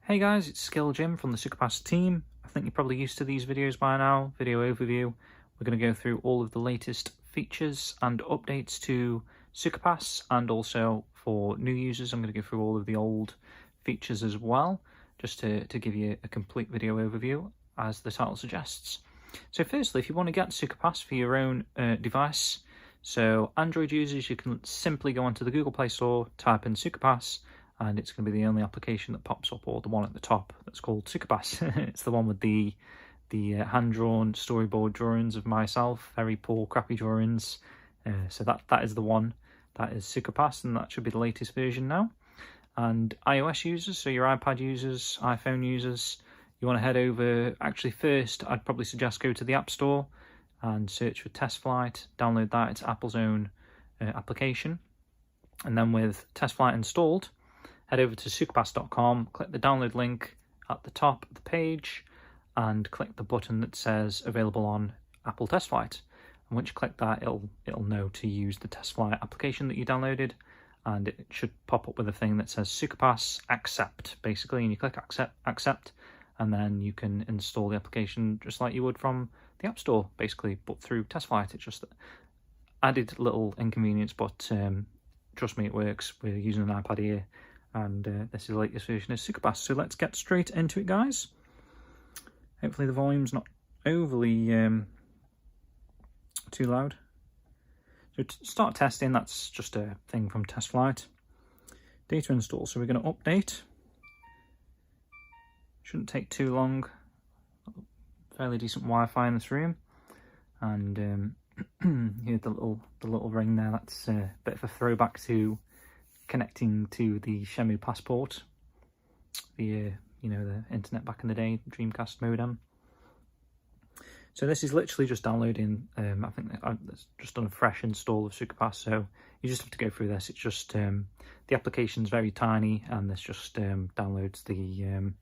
Hey guys, it's Skill Jim from the Suka team. I think you're probably used to these videos by now. Video overview. We're going to go through all of the latest features and updates to Suka, and also for new users I'm going to go through all of the old features as well, just to give you a complete video overview as the title suggests. So firstly, if you want to get Suka for your own device, so Android users, you can simply go onto the Google Play Store, type in Suka, and it's going to be the only application that pops up, or the one at the top that's called Suka. It's the one with the hand-drawn storyboard drawings of myself, very poor, crappy drawings. So that is the one. That is Suka, and that should be the latest version now. And iOS users, so your iPad users, iPhone users, you want to head over. Actually, first I'd probably suggest go to the App Store and search for Test Flight. Download that. It's Apple's own application. And then with Test Flight installed, head over to sukapass.com, click the download link at the top of the page, and click the button that says available on Apple Test Flight. And once you click that, it'll know to use the Test Flight application that you downloaded, and it should pop up with a thing that says Suka accept, basically, and you click accept, and then you can install the application just like you would from the App Store, basically, but through Test Flight. It's just added little inconvenience, but trust me, it works. We're using an iPad here, and this is the latest version of Suka. So let's get straight into it, guys. Hopefully the volume's not overly too loud. So to start testing, that's just a thing from Test Flight. Data install, so we're going to update. Shouldn't take too long. Fairly decent Wi-Fi in this room, and hear the little ring there. That's a bit of a throwback to connecting to the Shenmue Passport, the the internet back in the day, Dreamcast modem. So this is literally just downloading. I think I've just done a fresh install of Suka, so you just have to go through this. It's just the application's very tiny, and this just downloads the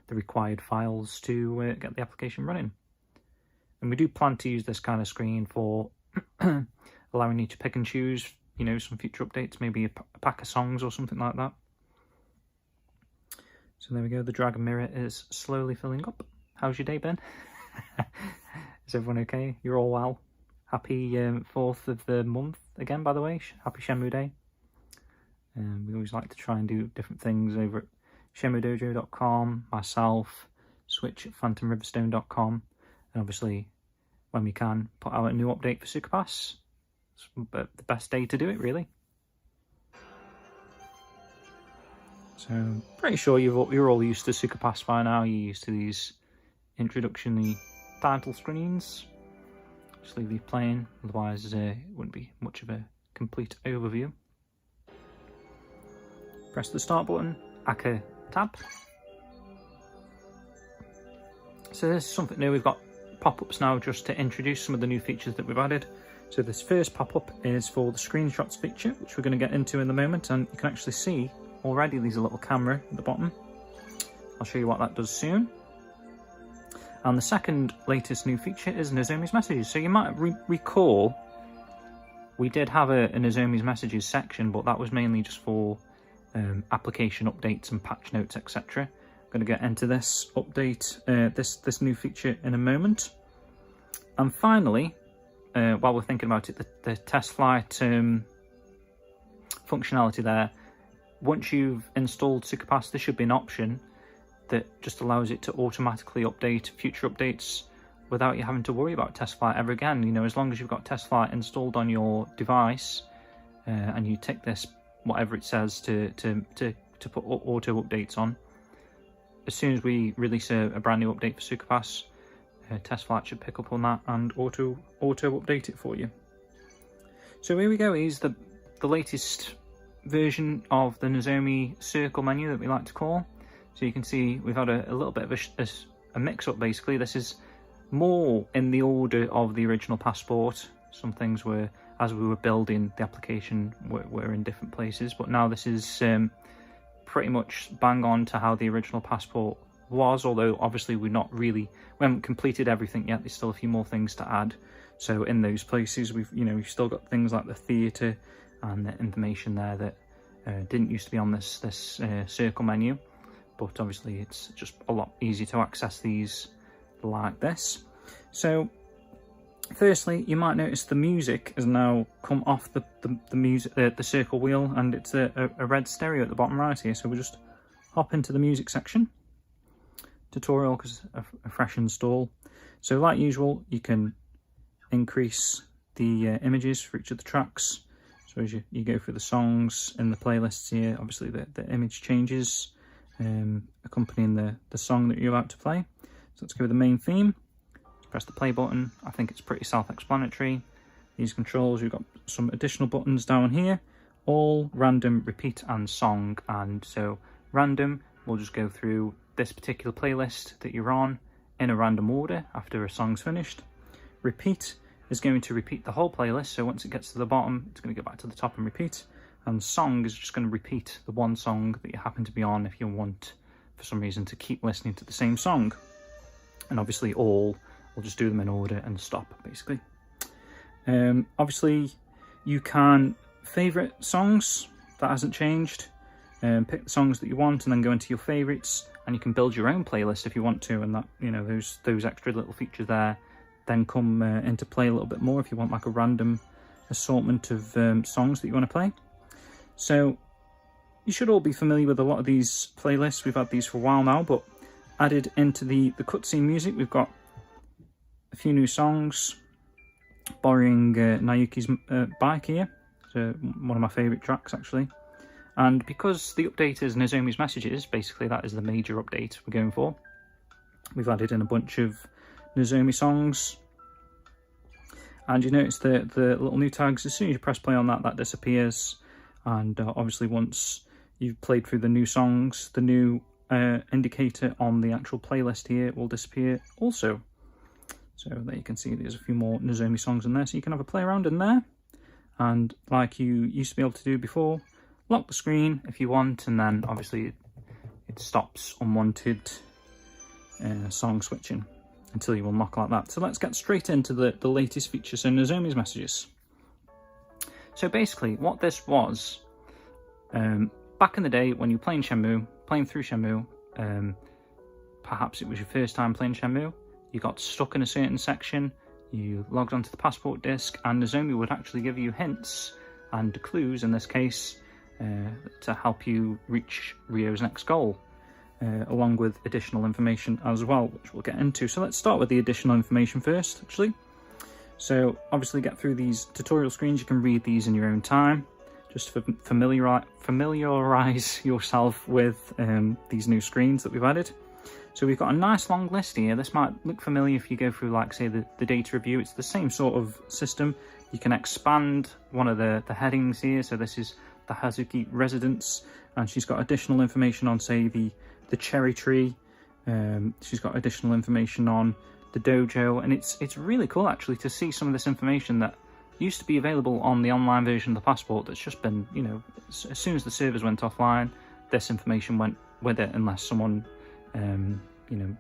required files to get the application running. And we do plan to use this kind of screen for allowing you to pick and choose, some future updates, maybe a pack of songs or something like that. So there we go, the Dragon Mirror is slowly filling up. How's your day been? Is everyone okay? You're all well? Happy 4th of the month again, by the way. Happy Shenmue Day. We always like to try and do different things over at shenmuedojo.com, myself, switch at phantomriverstone.com, and obviously, when we can, put out a new update for Suka. It's the best day to do it, really. So, pretty sure you're all used to Suka by now. You're used to these introduction title screens. Just leave these playing, otherwise it wouldn't be much of a complete overview. Press the start button, Aka tab. So this is something new. We've got pop-ups now just to introduce some of the new features that we've added. So this first pop-up is for the screenshots feature, which we're going to get into in a moment, and you can actually see already there's a little camera at the bottom. I'll show you what that does soon. And the second latest new feature is Nozomi's messages. So you might recall we did have a Nozomi's messages section, but that was mainly just for application updates and patch notes, etc. I'm going to get into this update, this new feature in a moment. And finally, while we're thinking about it, the Test Flight functionality there. Once you've installed Suka, there should be an option that just allows it to automatically update future updates without you having to worry about Test Flight ever again. As long as you've got Test Flight installed on your device, and you tick this, whatever it says, to put auto updates on. As soon as we release a brand new update for Suka, Test Flight should pick up on that and auto update it for you. So here we go. Here's the latest version of the Nozomi circle menu that we like to call. So you can see we've had a little bit of a mix-up, basically. This is more in the order of the original Passport. Some things were, as we were building the application, were in different places, but now this is pretty much bang on to how the original Passport was, although obviously we haven't completed everything yet. There's still a few more things to add. So in those places we've still got things like the theatre and the information there that didn't used to be on this circle menu. but obviously it's just a lot easier to access these like this. So firstly, you might notice the music has now come off the circle wheel, and it's a red stereo at the bottom right here. So we'll just hop into the music section. Tutorial, because a fresh install. So like usual, you can increase the images for each of the tracks. So as you go through the songs in the playlists here, obviously the image changes, accompanying the song that you're about to play. So let's go with the main theme. Press the play button. I think it's pretty self-explanatory. These controls, you've got some additional buttons down here, all random, repeat and song. And so random, we'll just go through this particular playlist that you're on in a random order after a song's finished. Repeat is going to repeat the whole playlist, so once it gets to the bottom, it's going to go back to the top and repeat. And song is just going to repeat the one song that you happen to be on if you want, for some reason, to keep listening to the same song. And obviously all, we'll just do them in order and stop, basically. Obviously, you can favourite songs, that hasn't changed. Pick the songs that you want and then go into your favourites, and you can build your own playlist if you want to, and that, you know, those extra little features there then come into play a little bit more if you want like a random assortment of songs that you want to play. So you should all be familiar with a lot of these playlists. We've had these for a while now, but added into the cutscene music, we've got a few new songs, borrowing Nayuki's Bike here. So one of my favourite tracks, actually. And because the update is Nozomi's Messages, basically that is the major update we're going for. We've added in a bunch of Nozomi songs, and you notice the little new tags. As soon as you press play on that disappears, and obviously once you've played through the new songs, the new indicator on the actual playlist here will disappear also. So there you can see there's a few more Nozomi songs in there, so you can have a play around in there, and like you used to be able to do before, lock the screen if you want, and then obviously it stops unwanted song switching until you unlock like that. So let's get straight into the latest feature, so Nozomi's Messages. So basically what this was, back in the day when you were playing through Shenmue, perhaps it was your first time playing Shenmue, you got stuck in a certain section, you logged onto the passport disc, and Nozomi would actually give you hints and clues, in this case, to help you reach Ryo's next goal. Along with additional information as well, which we'll get into. So let's start with the additional information first, actually. So obviously get through these tutorial screens, you can read these in your own time, just to familiarise yourself with these new screens that we've added. So we've got a nice long list here. This might look familiar if you go through, like, say, the data review. It's the same sort of system. You can expand one of the headings here. So this is the Hazuki residence, and she's got additional information on, say, the cherry tree. She's got additional information on the dojo, and it's really cool actually to see some of this information that used to be available on the online version of the passport that's just been, you know, as soon as the servers went offline, this information went with it, unless someone you know,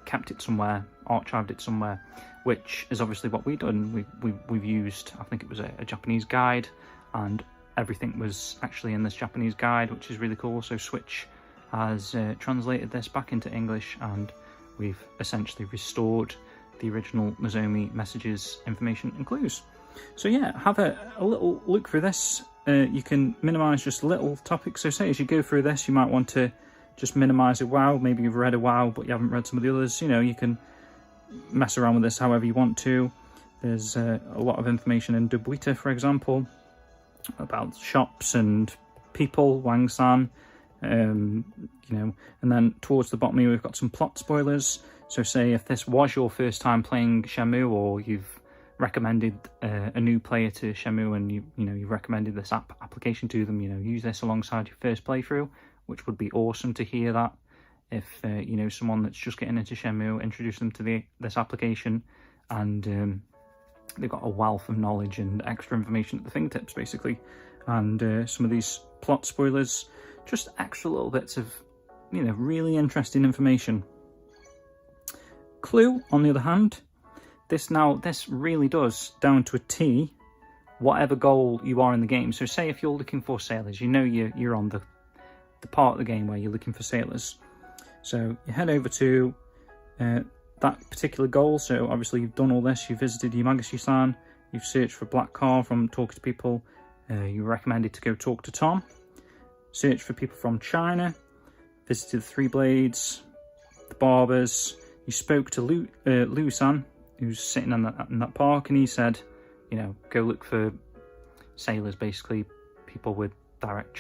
kept it somewhere, archived it somewhere, which is obviously what we've done. We've used, I think it was a Japanese guide, and everything was actually in this Japanese guide, which is really cool. So Switch has translated this back into English, and we've essentially restored the original Nozomi Messages information and clues. So yeah, have a little look through this. You can minimise just little topics. So say as you go through this, you might want to just minimise a WoW. Maybe you've read a WoW, but you haven't read some of the others. You know, you can mess around with this however you want to. There's a lot of information in Dobuita, for example, about shops and people, Wang-san. You know, and then towards the bottom here we've got some plot spoilers. So say if this was your first time playing Shenmue, or you've recommended a new player to Shenmue, and you've recommended this application to them, you know, use this alongside your first playthrough, which would be awesome to hear that. If you know, someone that's just getting into Shenmue, introduce them to this application, and they've got a wealth of knowledge and extra information at the fingertips, basically. And some of these plot spoilers, just extra little bits of, you know, really interesting information. Clue, on the other hand, this really does, down to a T, whatever goal you are in the game. So say if you're looking for sailors, you know you're on the the part of the game where you're looking for sailors. So you head over to that particular goal. So obviously you've done all this, you've visited Yamagasi-san, you've searched for Black Car from talking to people, you recommended to go talk to Tom, search for people from China, visited the Three Blades, the Barbers, you spoke to Lou-san, who's sitting in that park, and he said, you know, go look for sailors, basically people with direct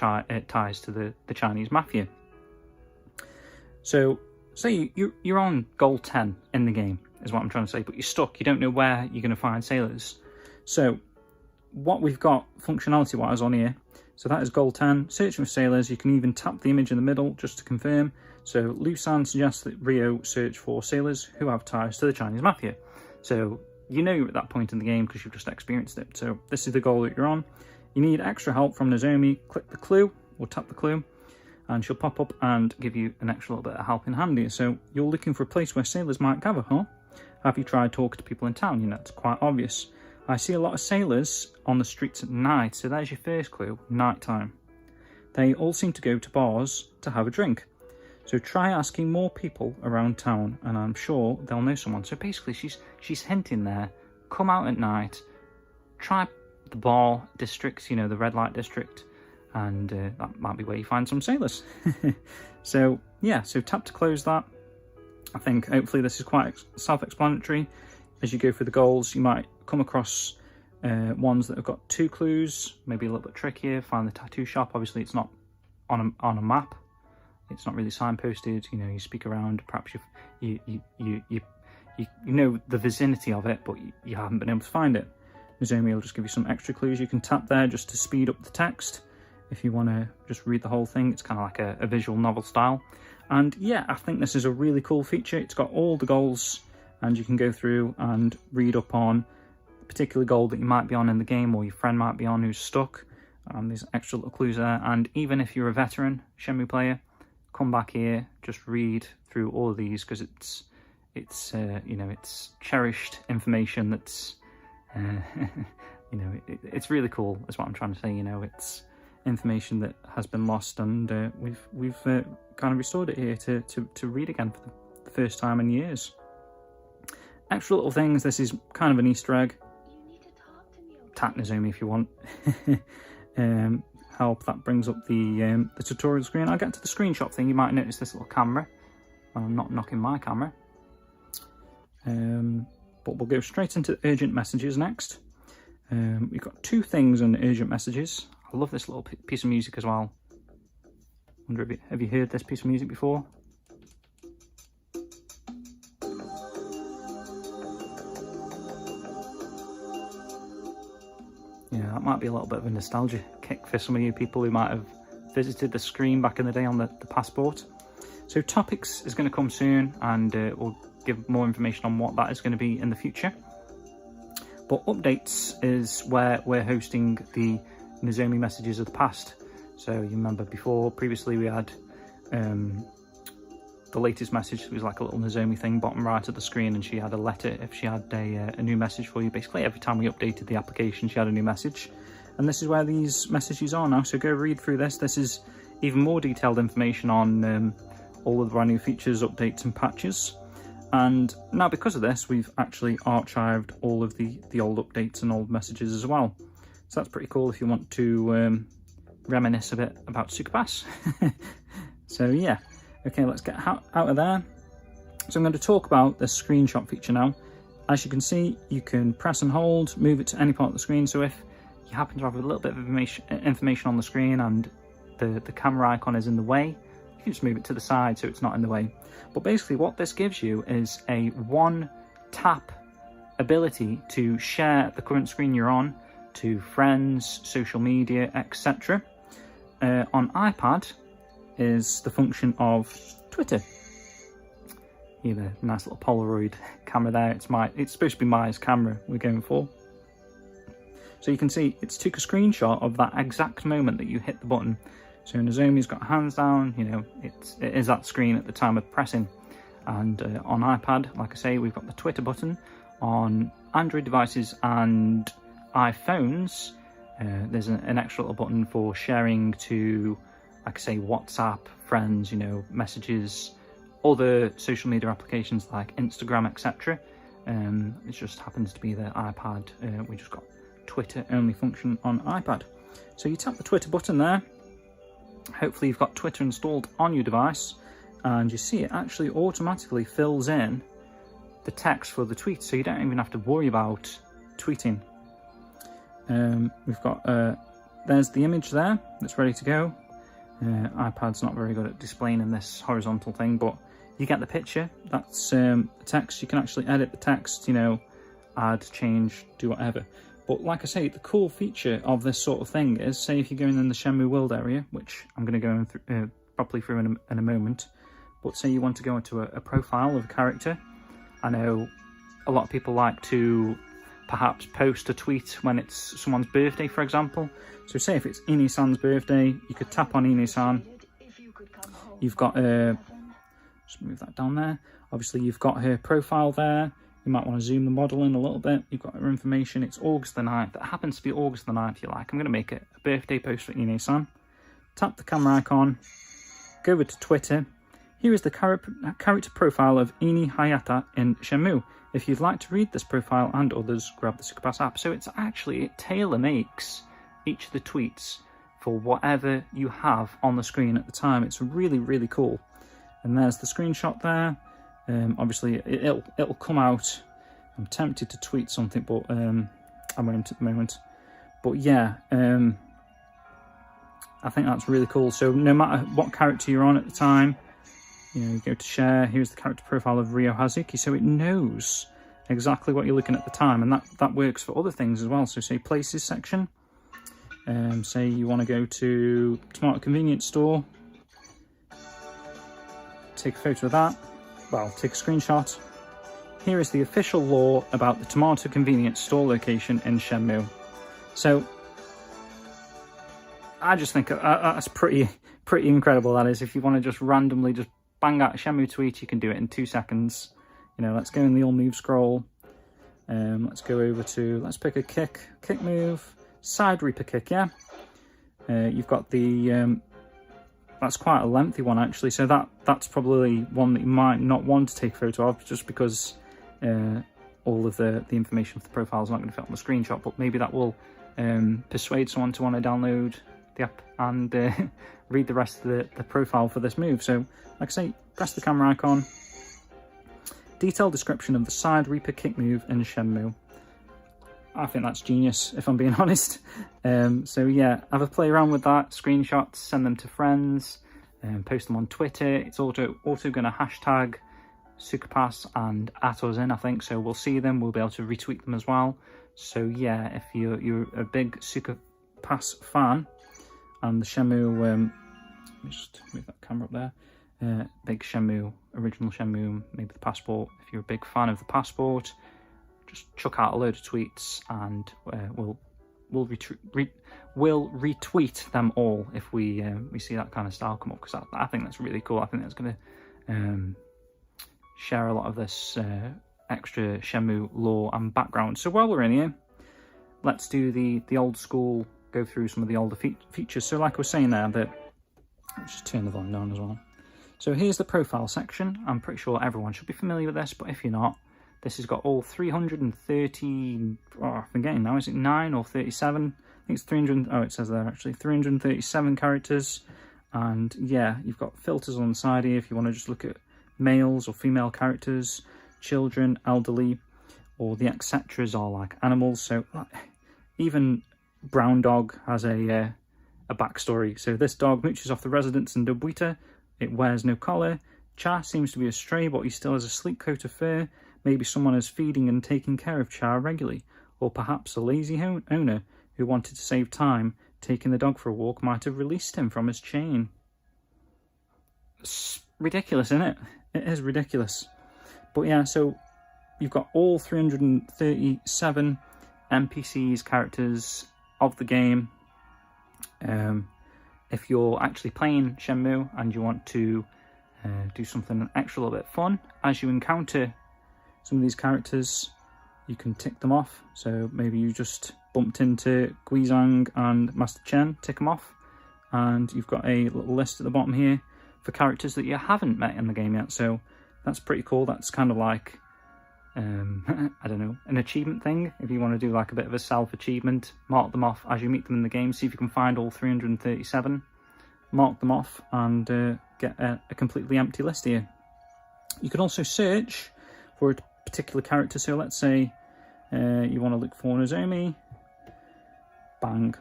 ties to the Chinese mafia. So say you're on goal 10 in the game, is what I'm trying to say, but you're stuck, you don't know where you're going to find sailors. So what we've got functionality wise on here, so that is goal 10, searching for sailors. You can even tap the image in the middle just to confirm. So Lou-san suggests that Rio search for sailors who have ties to the Chinese mafia. So you know you're at that point in the game because you've just experienced it. So this is the goal that you're on. You need extra help from Nozomi, click the clue or tap the clue and she'll pop up and give you an extra little bit of help in hand here. So you're looking for a place where sailors might gather, huh? Have you tried talking to people in town? You know, it's quite obvious. I see a lot of sailors on the streets at night, so there's your first clue, nighttime. They all seem to go to bars to have a drink. So try asking more people around town and I'm sure they'll know someone. So basically she's hinting there, come out at night, try the bar district, you know, the red light district, and that might be where you find some sailors. So yeah, so tap to close that. I think hopefully this is quite self-explanatory. As you go through the goals, you might come across ones that have got 2 clues, maybe a little bit trickier. Find the tattoo shop. Obviously it's not on a map, it's not really signposted, you know, you speak around, perhaps you know the vicinity of it, but you haven't been able to find it. Nozomi will just give you some extra clues. You can tap there just to speed up the text if you want to just read the whole thing. It's kind of like a visual novel style. And yeah, I think this is a really cool feature. It's got all the goals and you can go through and read up on a particular goal that you might be on in the game or your friend might be on who's stuck. There's extra little clues there. And even if you're a veteran Shenmue player, come back here, just read through all of these because it's you know, it's cherished information that's you know, it's really cool is what I'm trying to say. You know, it's information that has been lost and we've kind of restored it here to read again for the first time in years. Extra little things, this is kind of an Easter egg. You need to talk to me, okay? Tap Nozomi if you want. Help, that brings up the tutorial screen. I'll get to the screenshot thing. You might notice this little camera. Well, I'm not knocking my camera. But we'll go straight into urgent messages next. We've got 2 things in urgent messages. I love this little piece of music as well. Wonder if have you heard this piece of music before? Yeah, that might be a little bit of a nostalgia kick for some of you people who might have visited the screen back in the day on the passport. So topics is going to come soon and we'll give more information on what that is going to be in the future. But updates is where we're hosting the Nozomi messages of the past. So you remember previously we had the latest message was like a little Nozomi thing bottom right of the screen, and she had a letter if she had a new message for you. Basically every time we updated the application she had a new message, and this is where these messages are now. So go read through this. This is even more detailed information on all of the brand new features, updates and patches. And now because of this we've actually archived all of the old updates and old messages as well. So that's pretty cool if you want to reminisce a bit about Suka Pass. So yeah, okay, let's get out of there. So I'm going to talk about the screenshot feature now. As you can see, you can press and hold, move it to any part of the screen. So if you happen to have a little bit of information on the screen and the camera icon is in the way, you can just move it to the side so it's not in the way. But basically what this gives you is a one-tap ability to share the current screen you're on to friends, social media, etc. On iPad is the function of Twitter. Here, the nice little Polaroid camera there. It's supposed to be Maya's camera we're going for. So you can see it's took a screenshot of that exact moment that you hit the button. So Nozomi's got hands down, you know, it is that screen at the time of pressing. And on iPad, like I say, we've got the Twitter button. On Android devices and iPhones, there's an extra little button for sharing to like I say, WhatsApp, friends, you know, messages, other social media applications like Instagram, etc. It just happens to be the iPad. We just got Twitter only function on iPad. So you tap the Twitter button there. Hopefully you've got Twitter installed on your device, and you see it actually automatically fills in the text for the tweet, so you don't even have to worry about tweeting. We've got there's the image there that's ready to go. iPad's not very good at displaying in this horizontal thing, but you get the picture. That's the text. You can actually edit the text, you know, add, change, do whatever. But like I say, the cool feature of this sort of thing is, say if you're going in the Shenmue world area, which I'm going to go properly through in a moment, but say you want to go into a profile of a character. I know a lot of people like to perhaps post a tweet when it's someone's birthday, for example. So say if it's Ine-san's birthday, you could tap on Ine-san. You've got just move that down there. Obviously you've got her profile there. You might want to zoom the model in a little bit. You've got her information. It's August the 9th. It happens to be August the 9th, you like. I'm going to make it a birthday post for Ine-san. Tap the camera icon. Go over to Twitter. Here is the character profile of Ini Hayata in Shenmue. If you'd like to read this profile and others, grab the Suka Pass app. So it's actually, it tailor-makes each of the tweets for whatever you have on the screen at the time. It's really, really cool. And there's the screenshot there. Obviously, it'll come out. I'm tempted to tweet something, but I won't at the moment. But yeah, I think that's really cool. So no matter what character you're on at the time, you know, you go to share. Here's the character profile of Ryo Hazuki, so it knows exactly what you're looking at the time, and that works for other things as well. So say places section. Say you want to go to Tomato Convenience Store. Take a photo of that. Well, take a screenshot. Here is the official law about the Tomato Convenience Store location in Shenmue. So I just think that's pretty incredible, that is. If you want to just randomly just bang out a Shenmue tweet, you can do it in 2 seconds. You know, let's go in the all move scroll. Let's go over to, let's pick a kick move, side reaper kick, yeah? You've got the, that's quite a lengthy one actually, so that's probably one that you might not want to take a photo of, just because all of the information for the profile is not going to fit on the screenshot, but maybe that will persuade someone to want to download the app and read the rest of the profile for this move. So like I say, press the camera icon. Detailed description of the side reaper kick move in Shenmue. I think that's genius, if I'm being honest. So yeah, have a play around with that. Screenshots, send them to friends, post them on Twitter. It's also going to hashtag SukaPass and @us in, I think. So we'll see them. We'll be able to retweet them as well. So yeah, if you're a big SukaPass fan and the Shenmue, let me just move that camera up there. Big Shenmue, original Shenmue, maybe the passport. If you're a big fan of the passport, just chuck out a load of tweets, and we'll retweet them all if we see that kind of style come up, because I think that's really cool. I think that's going to share a lot of this extra Shenmue lore and background. So while we're in here, let's do the old school, go through some of the older features. So like I was saying there, let's just turn the volume down as well. So here's the profile section. I'm pretty sure everyone should be familiar with this, but if you're not, this has got all 330, I'm forgetting now, is it 9 or 37? I think it's 300, oh, it says there actually, 337 characters. And yeah, you've got filters on the side here if you want to just look at males or female characters, children, elderly, or the etceteras are like animals. So even Brown Dog has a backstory. So this dog mooches off the residents in Dobuita. It wears no collar. Cha seems to be a stray, but he still has a sleek coat of fur. Maybe someone is feeding and taking care of Cha regularly, or perhaps a lazy owner who wanted to save time taking the dog for a walk might have released him from his chain. It's ridiculous, isn't it? It is ridiculous. But yeah, so you've got all 337 NPCs, characters of the game. If you're actually playing Shenmue and you want to do something extra little bit fun, as you encounter some of these characters, you can tick them off. So maybe you just bumped into Guizhang and Master Chen, tick them off, and you've got a little list at the bottom here for characters that you haven't met in the game yet. So that's pretty cool. That's kind of like, I don't know, an achievement thing. If you want to do like a bit of a self-achievement, mark them off as you meet them in the game. See if you can find all 337, mark them off, and get a completely empty list here. You can also search for a particular character. So let's say you want to look for Nozomi. Bang.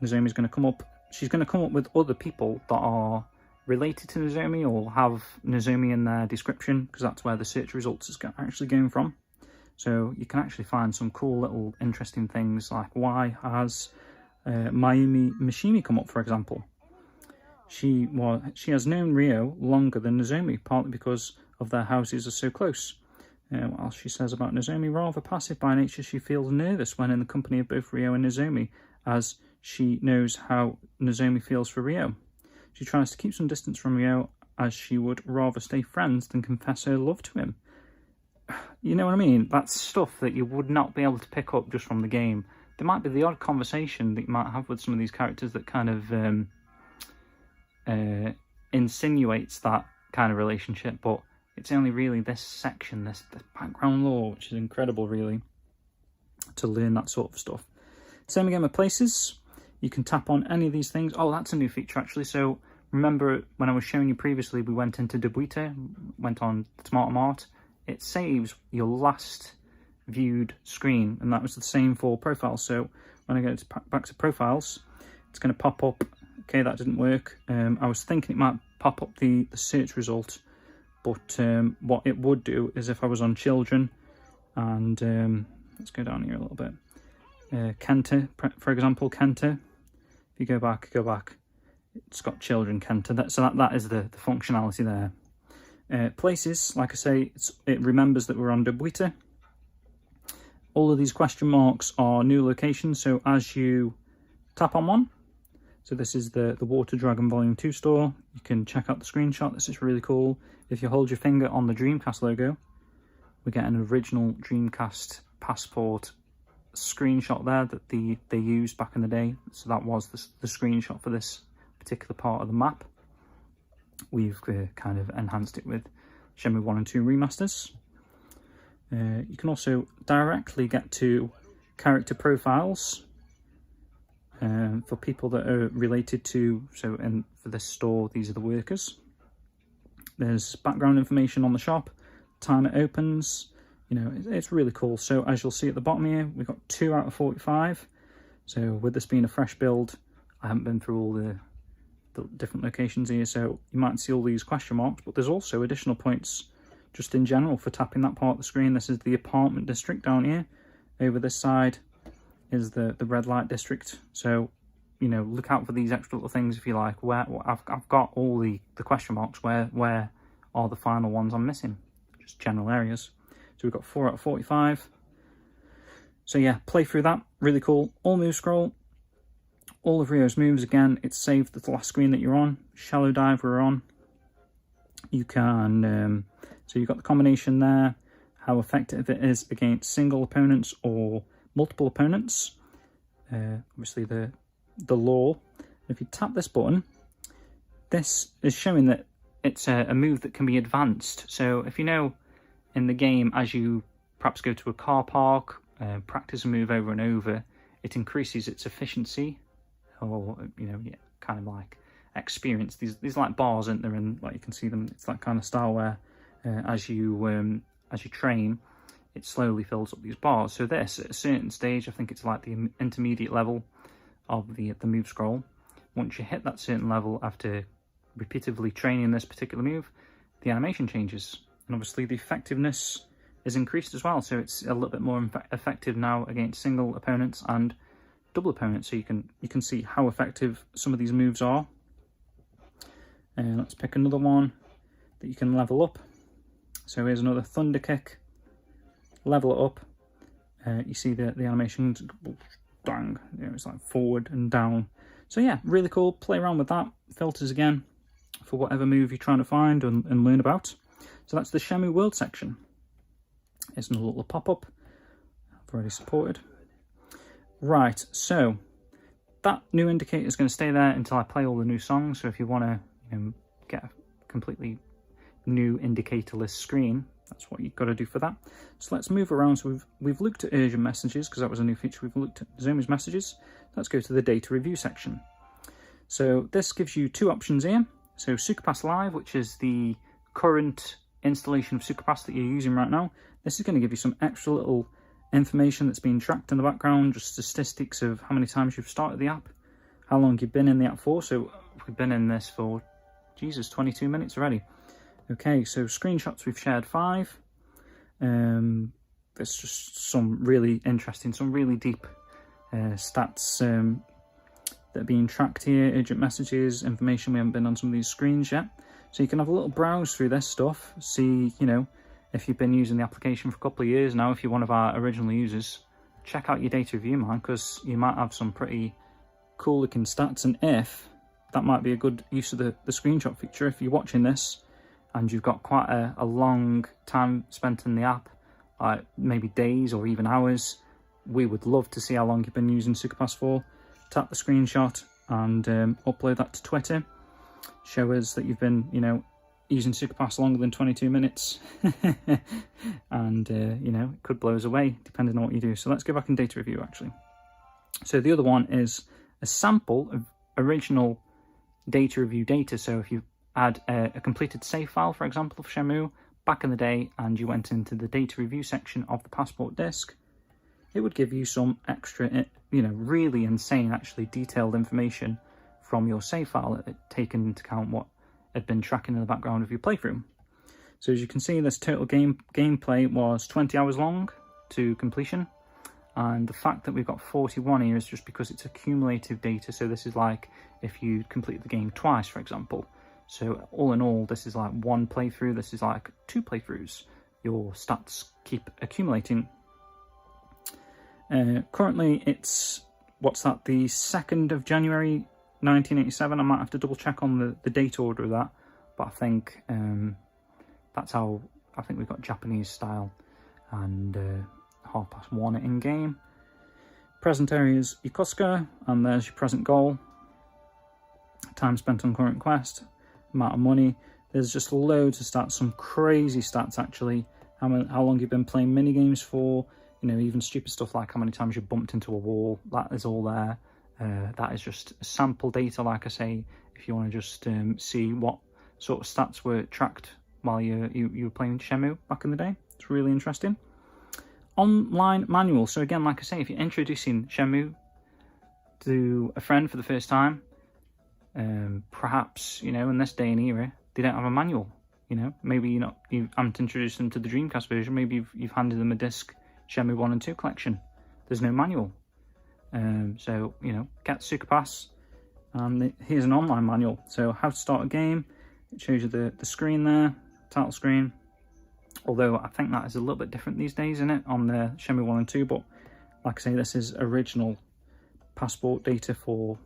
Nozomi's going to come up. She's going to come up with other people that are related to Nozomi or have Nozomi in their description, because that's where the search results is actually going from. So you can actually find some cool little interesting things, like why has Mayumi Mishimi come up, for example. She has known Ryo longer than Nozomi, partly because of their houses are so close. What else she says about Nozomi? Rather passive by nature, she feels nervous when in the company of both Ryo and Nozomi, as she knows how Nozomi feels for Ryo. She tries to keep some distance from Ryo, as she would rather stay friends than confess her love to him. You know what I mean? That's stuff that you would not be able to pick up just from the game. There might be the odd conversation that you might have with some of these characters that kind of insinuates that kind of relationship, but it's only really this section, this background lore, which is incredible, really, to learn that sort of stuff. Same again with places. You can tap on any of these things. Oh, that's a new feature, actually. So remember when I was showing you previously, we went into Debuite, went on Tomato Mart. It saves your last viewed screen, and that was the same for profiles. So when I go back to profiles, it's going to pop up. Okay, that didn't work. I was thinking it might pop up the search result, but what it would do is if I was on children, and let's go down here a little bit. Kenta, for example, Kenta. If you go back, it's got children Kenta. So that is the functionality there. Places, like I say, it remembers that we're on Debuite. All of these question marks are new locations. So as you tap on one, so this is the Water Dragon Volume 2 store. You can check out the screenshot. This is really cool. If you hold your finger on the Dreamcast logo, we get an original Dreamcast passport screenshot there that they used back in the day. So that was the screenshot for this particular part of the map. We've kind of enhanced it with Shenmue 1 and 2 remasters. You can also directly get to character profiles for people that are related to, so for this store, these are the workers. There's background information on the shop, time it opens. You know, it's really cool. So as you'll see at the bottom here, we've got 2 out of 45. So with this being a fresh build, I haven't been through all the different locations here, so you might see all these question marks, but there's also additional points just in general for tapping that part of the screen. This is the apartment district down here. Over this side is the red light district. So, you know, look out for these extra little things if you like. I've got all the question marks. Where are the final ones I'm missing? Just general areas. So we've got 4 out of 45. So yeah, play through that. Really cool. All move scroll. All of Ryo's moves, again, it's saved the last screen that you're on. Shallow dive we're on. You can, so you've got the combination there, how effective it is against single opponents or multiple opponents. Obviously the lore. If you tap this button, this is showing that it's a move that can be advanced. So if you know in the game, as you perhaps go to a car park, practice a move over and over, it increases its efficiency, or, you know, yeah, kind of like experience. These like bars, aren't there? And like you can see them, it's that kind of style where as you train, it slowly fills up these bars. So this, at a certain stage, I think it's like the intermediate level of the move scroll. Once you hit that certain level after repeatedly training this particular move, the animation changes, and obviously the effectiveness is increased as well. So it's a little bit more effective now against single opponents and double opponents. So you can see how effective some of these moves are. And let's pick another one that you can level up. So here's another thunder kick. Level it up. You see the animations, bang, you know, it's like forward and down. So yeah, really cool. Play around with that. Filters again for whatever move you're trying to find and learn about. So that's the Shenmue World section. Here's another little pop-up. I've already supported. Right, so that new indicator is going to stay there until I play all the new songs. So if you want to get a completely new indicatorless screen, that's what you've got to do for that. So let's move around. So we've looked at urgent messages because that was a new feature. We've looked at Nozomi's messages. Let's go to the data review section. So this gives you two options here. So SukaPass Live, which is the current installation of SukaPass that you're using right now. This is going to give you some extra little information that's being tracked in the background, just statistics of how many times you've started the app, how long you've been in the app for. So we've been in this for, Jesus, 22 minutes already. Okay, so screenshots, we've shared 5. There's just some really interesting, some really deep stats that are being tracked here, urgent messages, information. We haven't been on some of these screens yet. So you can have a little browse through this stuff, see, if you've been using the application for a couple of years now, if you're one of our original users, check out your data review, man, because you might have some pretty cool looking stats. And if that might be a good use of the screenshot feature, if you're watching this and you've got quite a long time spent in the app, like maybe days or even hours, we would love to see how long you've been using SukaPass for. Tap the screenshot and upload that to Twitter. Show us that you've been, using SukaPass longer than 22 minutes. And, it could blow us away depending on what you do. So let's go back in data review, actually. So the other one is a sample of original data review data. So if you add a completed save file, for example, of Shenmue back in the day, and you went into the data review section of the passport disk, it would give you some extra, really insane, actually detailed information from your save file, taken into account what had been tracking in the background of your playthrough. So as you can see, this total gameplay was 20 hours long to completion, and the fact that we've got 41 here is just because it's accumulative data. So this is like if you complete the game twice, for example. So all in all, this is like one playthrough, this is like 2 playthroughs. Your stats keep accumulating. Currently it's, the 2nd of January 1987. I might have to double check on the date order of that, but I think that's how, I think we've got Japanese style, and 1:30 in game. Present area is Yokosuka, and there's your present goal. Time spent on current quest, amount of money. There's just loads of stats, some crazy stats actually. How long you've been playing mini games for, even stupid stuff like how many times you bumped into a wall. That is all there. That is just sample data, like I say, if you want to just see what sort of stats were tracked while you were playing Shenmue back in the day. It's really interesting. Online manual. So again, like I say, if you're introducing Shenmue to a friend for the first time, perhaps, in this day and era, they don't have a manual. Maybe you haven't introduced them to the Dreamcast version. Maybe you've handed them a disc, Shenmue 1 and 2 collection. There's no manual. So, get SukaPass, and here's an online manual. So how to start a game, it shows you the screen there, title screen. Although I think that is a little bit different these days, isn't it, on the Shenmue 1 and 2, but like I say, this is original passport data for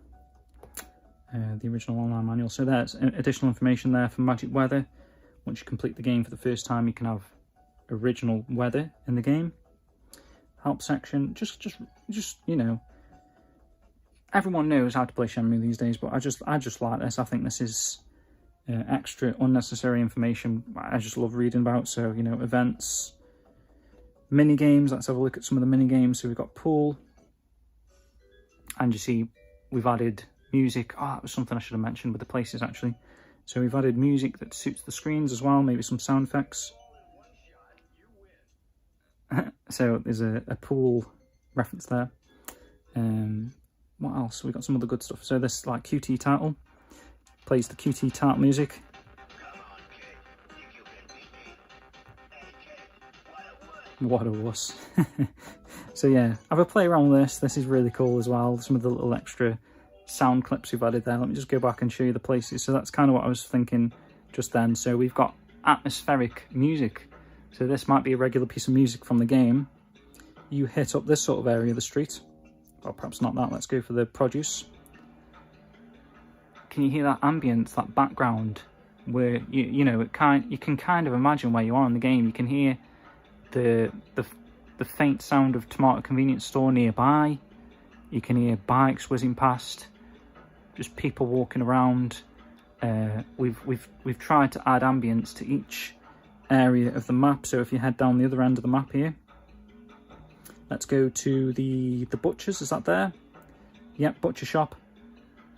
the original online manual. So there's additional information there for magic weather. Once you complete the game for the first time, you can have original weather in the game. Help section, just everyone knows how to play Shenmue these days, but I just like this. I think this is extra unnecessary information I just love reading about. So, events, mini games. Let's have a look at some of the mini games. So we've got pool, and you see we've added music. Oh, that was something I should have mentioned with the places actually. So we've added music that suits the screens as well, maybe some sound effects. So there's a pool reference there. What else? We've got some other good stuff. So this like QT title plays the QT title music. What a wuss. So yeah, have a play around with this. This is really cool as well. Some of the little extra sound clips we've added there. Let me just go back and show you the places. So that's kind of what I was thinking just then. So we've got atmospheric music. So this might be a regular piece of music from the game. You hit up this sort of area of the street. Well, perhaps not that. Let's go for the produce. Can you hear that ambience, that background, where you can kind of imagine where you are in the game. You can hear the faint sound of tomato convenience store nearby. You can hear bikes whizzing past, just people walking around. We've tried to add ambience to each area of the map. So if you head down the other end of the map here, let's go to the butchers. Is that there? Yep, butcher shop.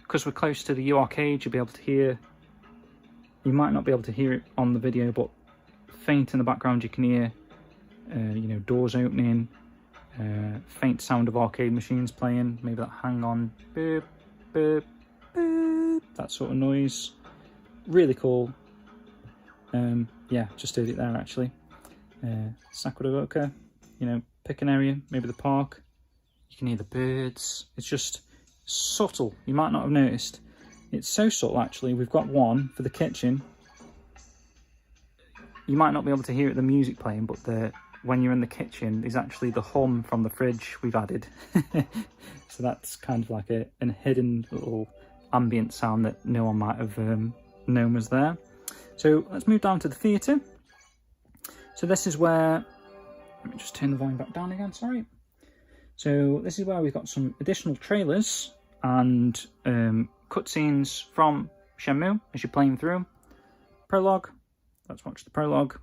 Because we're close to the U arcade, you'll be able to hear. You might not be able to hear it on the video, but faint in the background you can hear, you know, doors opening, faint sound of arcade machines playing. Maybe that hang on, boop, boop, boop, that sort of noise. Really cool. Yeah, just heard it there actually. Sakuraoka, you know, picking area, maybe the park. You can hear the birds. It's just subtle. You might not have noticed. It's so subtle actually. We've got one for the kitchen. You might not be able to hear it, the music playing, but when you're in the kitchen, there's actually the hum from the fridge we've added. So that's kind of like a hidden little ambient sound that no one might have known was there. So let's move down to the theatre. So this is where, let me just turn the volume back down again, sorry. So this is where we've got some additional trailers and cutscenes from Shenmue as you're playing through. Prologue, let's watch the prologue.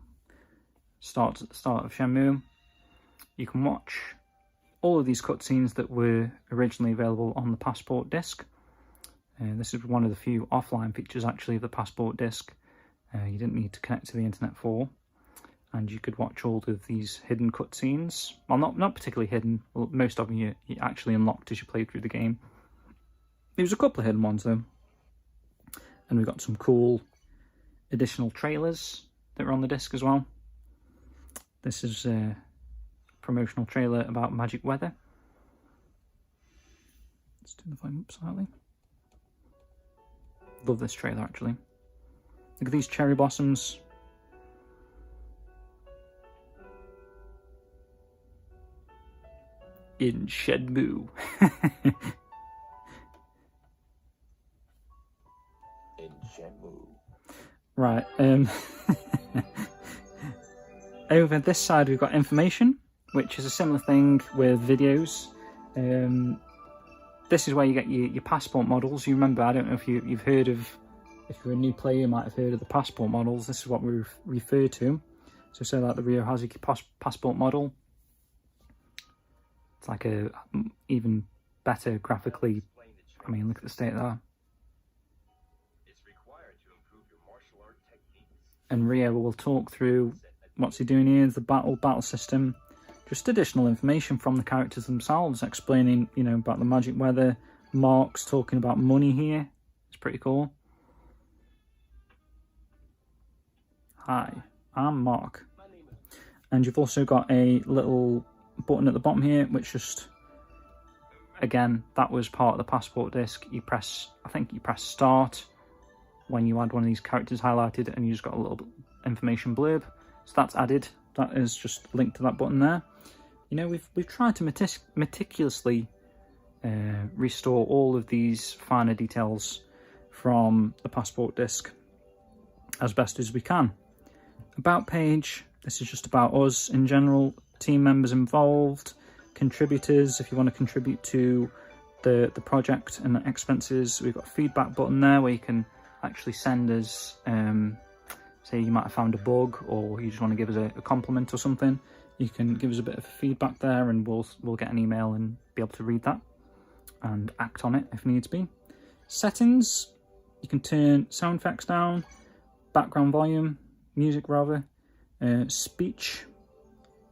Starts at the start of Shenmue. You can watch all of these cutscenes that were originally available on the Passport disc. This is one of the few offline features actually of the Passport disc. You didn't need to connect to the internet for, and you could watch all of these hidden cutscenes. Well, not particularly hidden. Well, most of them you actually unlocked as you played through the game. There was a couple of hidden ones though, and we got some cool additional trailers that were on the disc as well. This is a promotional trailer about magic weather. Let's turn the volume up slightly. Love this trailer actually. Look at these cherry blossoms. In Shenmue. In Shenmue. Right. Over this side we've got information, which is a similar thing with videos. This is where you get your passport models. You remember, I don't know if you've heard of, if you're a new player, you might have heard of the passport models. This is what we refer to. So say like the Ryo Hazuki passport model. It's like a even better graphically. I mean, look at the state of that. And Ryo will talk through what's he doing here, the battle system. Just additional information from the characters themselves, explaining, you know, about the magic weather. Mark's talking about money here. It's pretty cool. Hi, I'm Mark. And you've also got a little button at the bottom here, which just, again, that was part of the passport disc. You press, I think you press start when you add one of these characters highlighted, and you just got a little information blurb. So that's added. That is just linked to that button there. You know, we've tried to meticulously restore all of these finer details from the passport disc as best as we can. About page, this is just about us in general, team members involved, contributors, if you want to contribute to the project and the expenses. We've got a feedback button there where you can actually send us, say you might have found a bug or you just want to give us a compliment or something. You can give us a bit of feedback there and we'll get an email and be able to read that and act on it if needs be. Settings, you can turn sound effects down, background volume, music rather, speech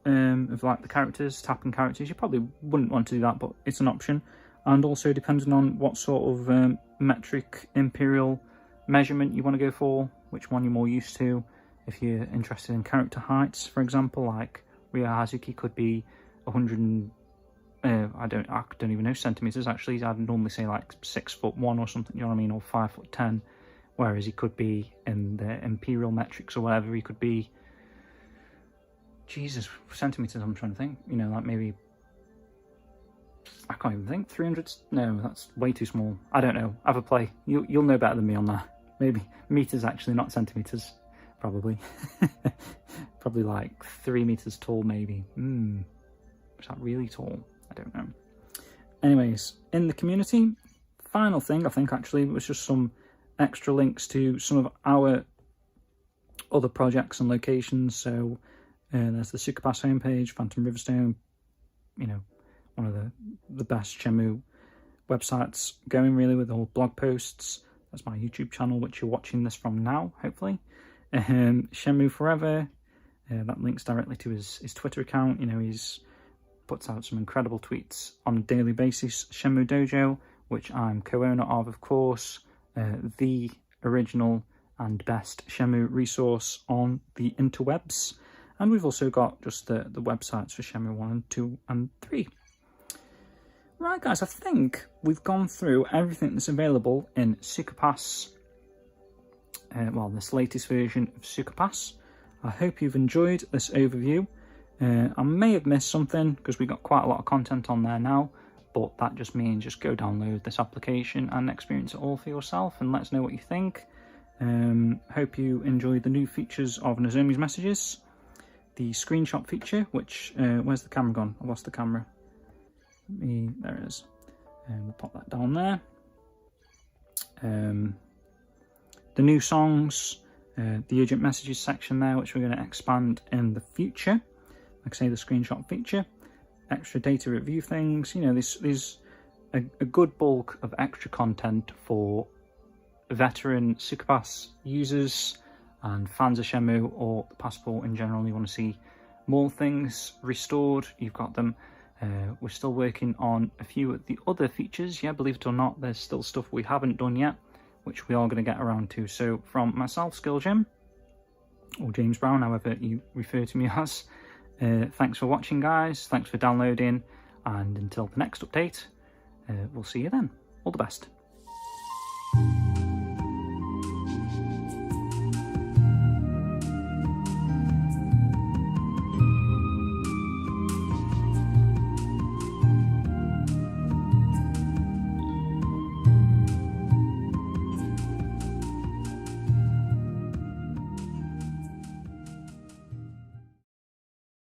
of like the characters, tapping characters. You probably wouldn't want to do that, but it's an option. And also depending on what sort of metric imperial measurement you want to go for, which one you're more used to. If you're interested in character heights, for example, like Ryo Hazuki could be 100 I don't even know centimeters actually. I'd normally say like 6'1" or something, you know what I mean, or 5'10", whereas he could be in the imperial metrics or whatever. He could be, Jesus, centimeters. I'm trying to think. You know, like maybe, I can't even think. 300? No, that's way too small. I don't know. Have a play. You'll know better than me on that. Maybe meters actually, not centimeters. Probably. Probably like 3 meters tall, maybe. Is that really tall? I don't Anyways, in the community, final thing I think actually was just some extra links to some of our other projects and locations. So there's the Suka Pass homepage, Phantom Riverstone, you know, one of the best Shenmue websites going, really, with all blog posts. That's my YouTube channel, which you're watching this from now, hopefully. Shenmue Forever, that links directly to his Twitter account. You know, he's puts out some incredible tweets on a daily basis. Shenmue Dojo, which I'm co-owner of course, the original and best Shenmue resource on the interwebs. And we've also got just the websites for Shenmue 1 and 2 and 3. Right, guys, I think we've gone through everything that's available in Suka Pass. Well, this latest version of Suka Pass. I hope you've enjoyed this overview. I may have missed something because we've got quite a lot of content on there now, but that just means just go download this application and experience it all for yourself and let us know what you think. Hope you enjoyed the new features of Nozomi's messages. The screenshot feature, which, where's the camera gone? I lost the camera. There it is. We'll pop that down there. The new songs, the urgent messages section there, which we're going to expand in the future. Like I say, the screenshot feature, extra data review things. You know, there's a good bulk of extra content for veteran Suka Pass users and fans of Shenmue or the Passport in general. You want to see more things restored, you've got them. We're still working on a few of the other features. Yeah, believe it or not, there's still stuff we haven't done yet, which we are going to get around to. So from myself, Skill Jim, or James Brown, however you refer to me as, thanks for watching, guys. Thanks for downloading, and until the next update, we'll see you then. All the best.